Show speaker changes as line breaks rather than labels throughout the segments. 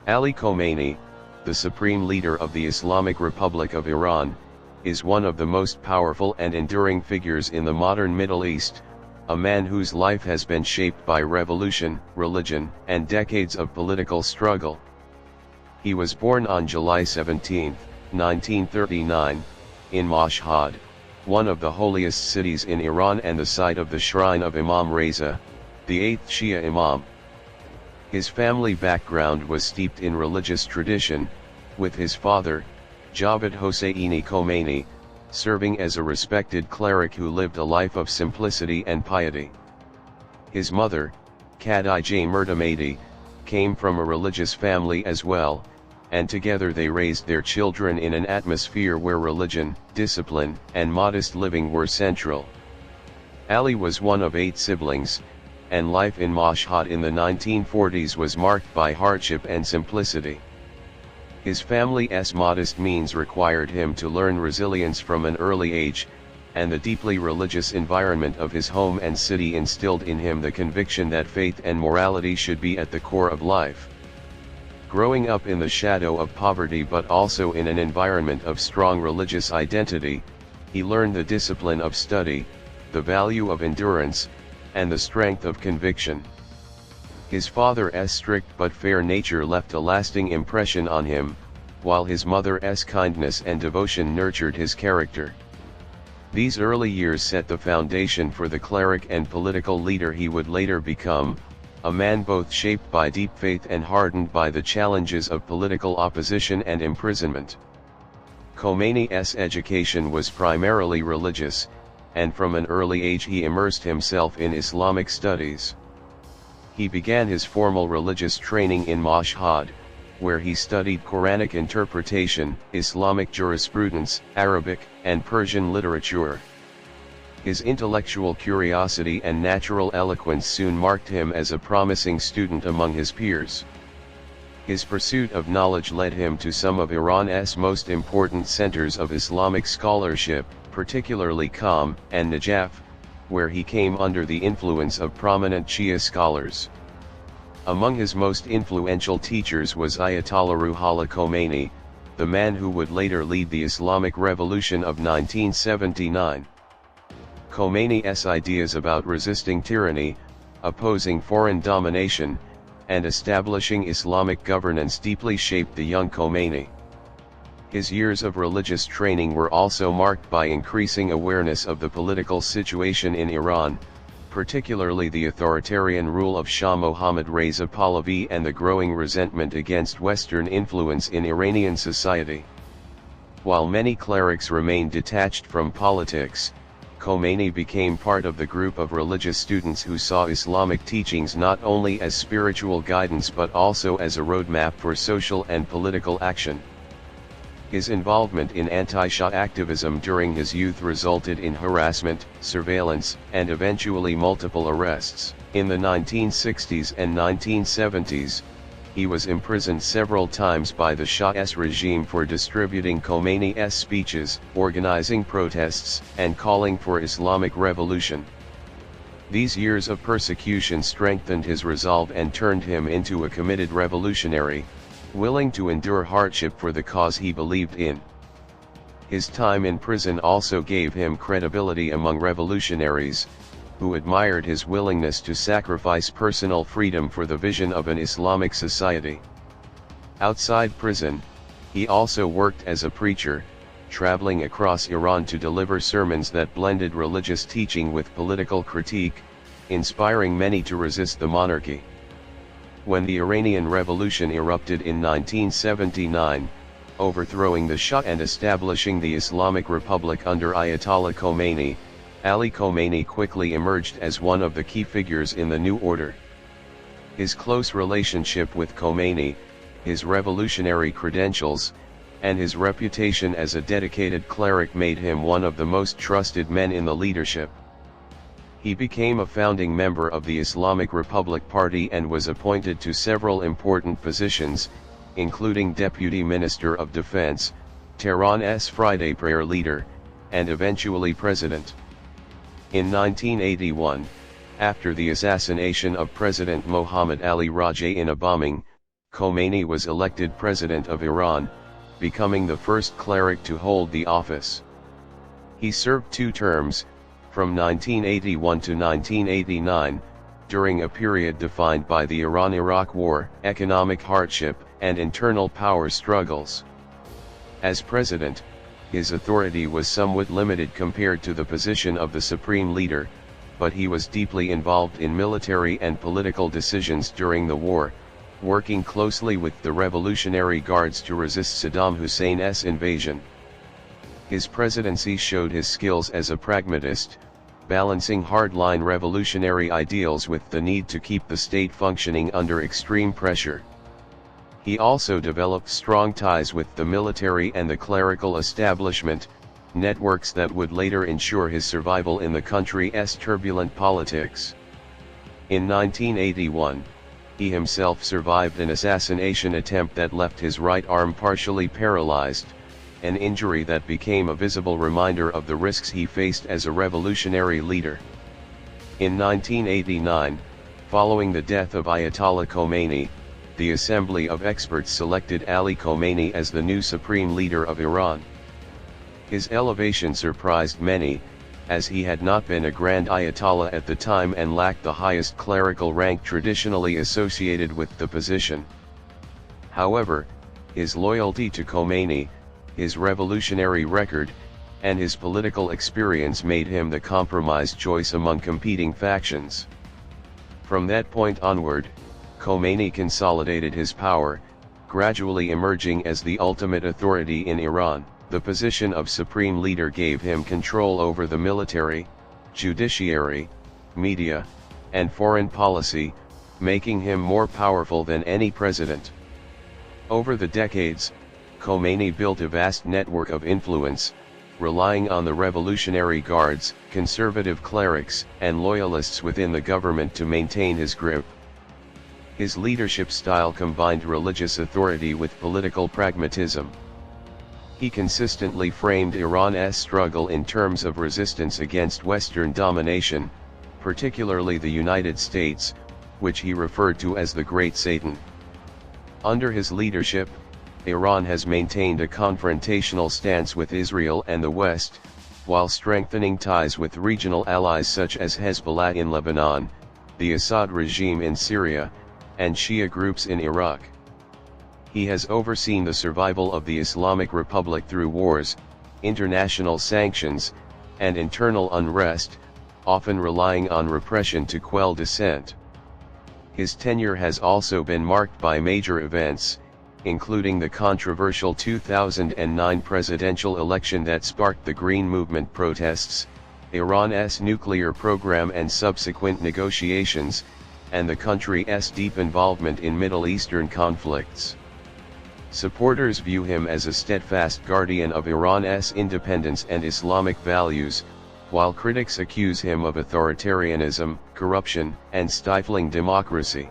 Ali Khomeini, the supreme leader of the Islamic Republic of Iran, is one of the most powerful and enduring figures in the modern Middle East, a man whose life has been shaped by revolution, religion, and decades of political struggle. He was born on July 17, 1939, in Mashhad, one of the holiest cities in Iran and the site of the shrine of Imam Reza, the eighth Shia Imam. His family background was steeped in religious tradition, with his father, Javad Hosseini Khomeini, serving as a respected cleric who lived a life of simplicity and piety. His mother, Khadija Murtamadi, came from a religious family as well, and together they raised their children in an atmosphere where religion, discipline, and modest living were central. Ali was one of 8 siblings, and life in Mashhad in the 1940s was marked by hardship and simplicity. His family's modest means required him to learn resilience from an early age, and the deeply religious environment of his home and city instilled in him the conviction that faith and morality should be at the core of life. Growing up in the shadow of poverty but also in an environment of strong religious identity, he learned the discipline of study, the value of endurance, and the strength of conviction. His father's strict but fair nature left a lasting impression on him, while his mother's kindness and devotion nurtured his character. These early years set the foundation for the cleric and political leader he would later become, a man both shaped by deep faith and hardened by the challenges of political opposition and imprisonment. Khomeini's education was primarily religious, and from an early age he immersed himself in Islamic studies. He began his formal religious training in Mashhad, where he studied Quranic interpretation, Islamic jurisprudence, Arabic, and Persian literature. His intellectual curiosity and natural eloquence soon marked him as a promising student among his peers. His pursuit of knowledge led him to some of Iran's most important centers of Islamic scholarship, particularly Qom and Najaf, where he came under the influence of prominent Shia scholars. Among his most influential teachers was Ayatollah Ruhollah Khomeini, the man who would later lead the Islamic Revolution of 1979. Khomeini's ideas about resisting tyranny, opposing foreign domination, and establishing Islamic governance deeply shaped the young Khomeini. His years of religious training were also marked by increasing awareness of the political situation in Iran, particularly the authoritarian rule of Shah Mohammad Reza Pahlavi and the growing resentment against Western influence in Iranian society. While many clerics remained detached from politics, Khomeini became part of the group of religious students who saw Islamic teachings not only as spiritual guidance but also as a roadmap for social and political action. His involvement in anti-Shah activism during his youth resulted in harassment, surveillance, and eventually multiple arrests. In the 1960s and 1970s, he was imprisoned several times by the Shah's regime for distributing Khomeini's speeches, organizing protests, and calling for Islamic revolution. These years of persecution strengthened his resolve and turned him into a committed revolutionary, willing to endure hardship for the cause he believed in. His time in prison also gave him credibility among revolutionaries, who admired his willingness to sacrifice personal freedom for the vision of an Islamic society. Outside prison, he also worked as a preacher, traveling across Iran to deliver sermons that blended religious teaching with political critique, inspiring many to resist the monarchy. When the Iranian Revolution erupted in 1979, overthrowing the Shah and establishing the Islamic Republic under Ayatollah Khomeini, Ali Khomeini quickly emerged as one of the key figures in the new order. His close relationship with Khomeini, his revolutionary credentials, and his reputation as a dedicated cleric made him one of the most trusted men in the leadership. He became a founding member of the Islamic Republic Party and was appointed to several important positions, including Deputy Minister of Defense, Tehran's Friday Prayer leader, and eventually President. In 1981, after the assassination of President Mohammad Ali Rajah in a bombing, Khomeini was elected president of Iran, becoming the first cleric to hold the office. He served 2 terms, from 1981 to 1989, during a period defined by the Iran-Iraq War, economic hardship, and internal power struggles. As president, his authority was somewhat limited compared to the position of the supreme leader, but he was deeply involved in military and political decisions during the war, working closely with the Revolutionary Guards to resist Saddam Hussein's invasion. His presidency showed his skills as a pragmatist, balancing hardline revolutionary ideals with the need to keep the state functioning under extreme pressure. He also developed strong ties with the military and the clerical establishment, networks that would later ensure his survival in the country's turbulent politics. In 1981, he himself survived an assassination attempt that left his right arm partially paralyzed, an injury that became a visible reminder of the risks he faced as a revolutionary leader. In 1989, following the death of Ayatollah Khomeini, the Assembly of Experts selected Ali Khamenei as the new supreme leader of Iran. His elevation surprised many, as he had not been a grand Ayatollah at the time and lacked the highest clerical rank traditionally associated with the position. However, his loyalty to Khomeini, his revolutionary record, and his political experience made him the compromise choice among competing factions. From that point onward, Khomeini consolidated his power, gradually emerging as the ultimate authority in Iran. The position of supreme leader gave him control over the military, judiciary, media, and foreign policy, making him more powerful than any president. Over the decades, Khomeini built a vast network of influence, relying on the Revolutionary Guards, conservative clerics, and loyalists within the government to maintain his grip. His leadership style combined religious authority with political pragmatism. He consistently framed Iran's struggle in terms of resistance against Western domination, particularly the United States, which he referred to as the Great Satan. Under his leadership, Iran has maintained a confrontational stance with Israel and the West, while strengthening ties with regional allies such as Hezbollah in Lebanon, the Assad regime in Syria, and Shia groups in Iraq. He has overseen the survival of the Islamic Republic through wars, international sanctions, and internal unrest, often relying on repression to quell dissent. His tenure has also been marked by major events, including the controversial 2009 presidential election that sparked the Green Movement protests, Iran's nuclear program and subsequent negotiations, and the country's deep involvement in Middle Eastern conflicts. Supporters view him as a steadfast guardian of Iran's independence and Islamic values, while critics accuse him of authoritarianism, corruption, and stifling democracy.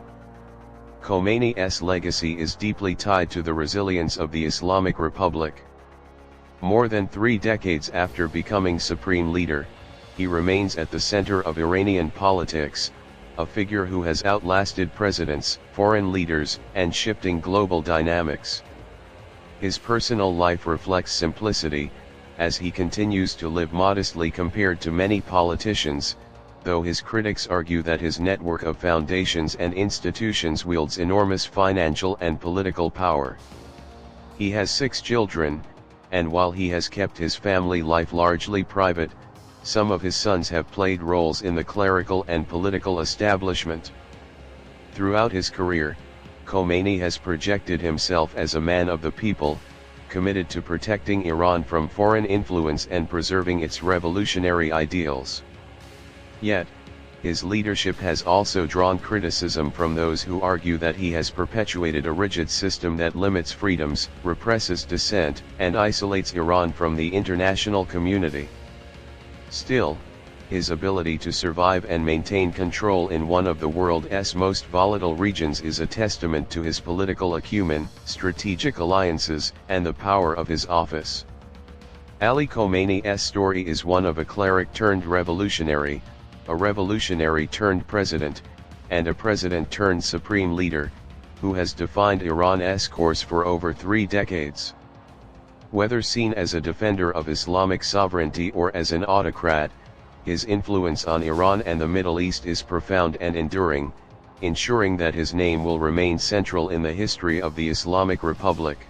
Khomeini's legacy is deeply tied to the resilience of the Islamic Republic. More than 3 decades after becoming supreme leader, he remains at the center of Iranian politics, a figure who has outlasted presidents, foreign leaders, and shifting global dynamics. His personal life reflects simplicity, as he continues to live modestly compared to many politicians, though his critics argue that his network of foundations and institutions wields enormous financial and political power. He has 6 children, and while he has kept his family life largely private, some of his sons have played roles in the clerical and political establishment. Throughout his career, Khomeini has projected himself as a man of the people, committed to protecting Iran from foreign influence and preserving its revolutionary ideals. Yet, his leadership has also drawn criticism from those who argue that he has perpetuated a rigid system that limits freedoms, represses dissent, and isolates Iran from the international community. Still, his ability to survive and maintain control in one of the world's most volatile regions is a testament to his political acumen, strategic alliances, and the power of his office. Ali Khomeini's story is one of a cleric turned revolutionary, a revolutionary turned president, and a president turned supreme leader, who has defined Iran's course for over 3 decades. Whether seen as a defender of Islamic sovereignty or as an autocrat, his influence on Iran and the Middle East is profound and enduring, ensuring that his name will remain central in the history of the Islamic Republic.